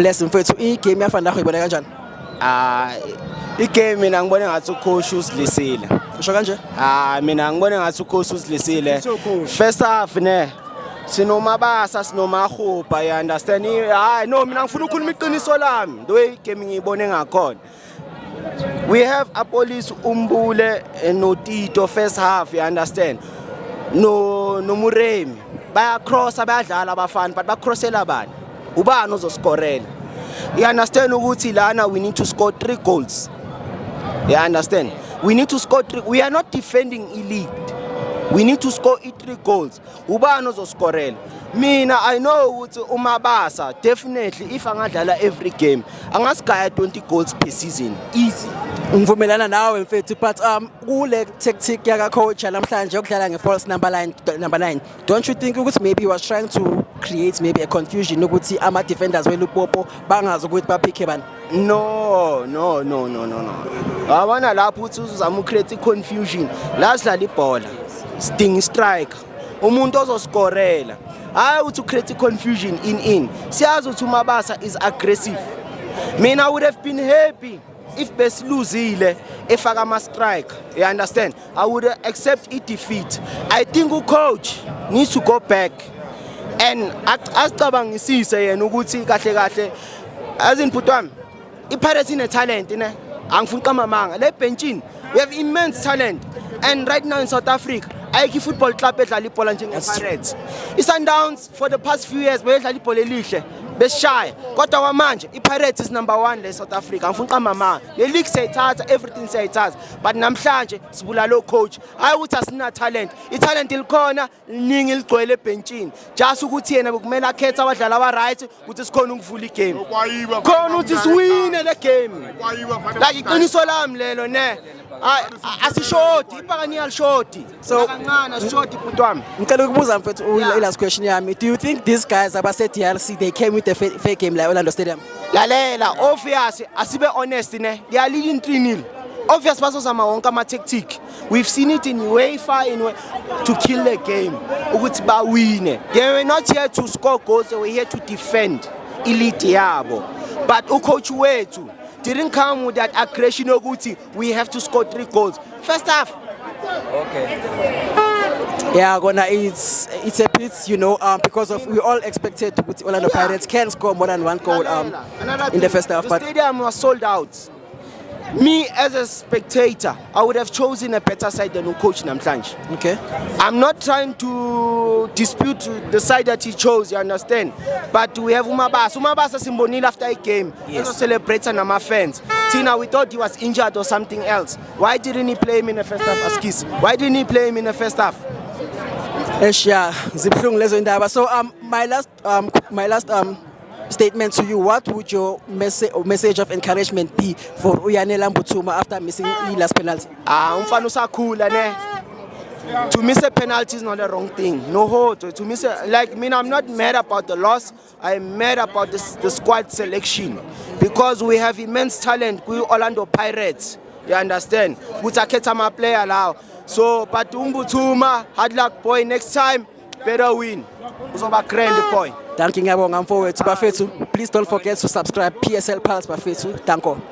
Bless mfethu igame yafana nakho ibona kanjani? Igame mina ngibone ngathi ucoach usilisile. Usho kanje? Mina ngibone ngathi ucoach usilisile. First half ne sinomabasa sinomahupa, you understand? No, mina ngifuna ukukhuluma iqiniso lami. The way igame ngiyibone ngakhona. We have a police Umbule no Tito first half, you understand? No Muremi. Baya cross abadlala abafana but bakrosela bani? Ubani ozoscorela. You understand ukuthi lana we need to score 3 goals. You understand? We need to score 3. We are not defending elite. We need to score 3 goals. Ubani ozoscorela. Mina I know ukuthi uMabasa definitely if angadlala every game angasigaya 20 goals per season. Easy. Ngivumelana nawe mfethu but kule tactic yaka coach namhlanje ukudlala nge-false number 9. Don't you think ukuthi maybe he was trying to create maybe a confusion ukuthi ama defenders weLupopo bangazi ukuthi baphike bani? No. Abana lapho uthi uzama ucreate confusion. La sidlala ibhola. Sting striker. Umuntu ozoscorela. Hayi uthi create confusion in. Siyazi ukuthi uMabasa is aggressive. Mina I would have been happy if besiluzile efaka ama strike, you understand? I would accept defeat. I think coach needs to go back and asicabangisise yena ukuthi kahle azini phutwami iPirates ine talent ne angifuni qamamanga le benchini we have immense talent and right now in South Africa ayikho football club edlala ibhola njengePirates. iSundowns for the past few years bayedlala ibhola elihle besishaya kodwa kwamanje iPirates is number 1 le South Africa angifuni qamamanga le league sayithatha everything sayithatha but namhlanje sibula lo coach hayi ukuthi asina talent italent ilikhona liningi ligcwele ebenchini just ukuthi yena bekumele akhethe abadlali aba right ukuthi sikhona ukuvula igame khona ukuthi siwine le game la iqiniso lami lelo ne asishoti ibhakani yalishoti so kancane shoti phutwami. Ngicela ukubuza mfethu last question yami, do you think these guys abase DRC they came with a fake game like Orlando Stadium? Lalela obvious asibe honest ne yalila 3-0 obvious basozama wonke ama tactic. We've seen it in UEFA to kill the game ukuthi bawine. They were not here to score goals, they were here to defend elite yabo but ucoach wethu didn't come with that aggression ukuthi we have to score 3 goals first half. Okay. Yeah, gonna it's a bit, because of we all expected Orlando Pirates can score more than 1 goal in the first half. The stadium was sold out. Me as a spectator, I would have chosen a better side than coach namhlanje. Okay. I'm not trying to dispute the side that he chose, you understand? But we have Umabasa. Umabasa simbonile after a game. Yes. He celebrates nama fans. Tina, we thought he was injured or something else. Why didn't he play him in the first half? Askis. Why didn't he play him in the first half? Yeah, zibuhlungu lezo indaba. So my last statement to you, what would your message of encouragement be for Uyanela Mbuthuma after missing the last penalty? Umfana usakhula ne. To miss a penalty is not the wrong thing. No, to miss I'm not mad about the loss. I'm mad about the squad selection because we have immense talent. We Orlando Pirates, you understand? Utaketa my player now. So, but Mbuthuma, hard luck boy. Next time, better win. Uzoba grand boy. Thank you, I'm forward to Bafethu. Please don't forget to subscribe PSL Pulse Bafethu. Thank you.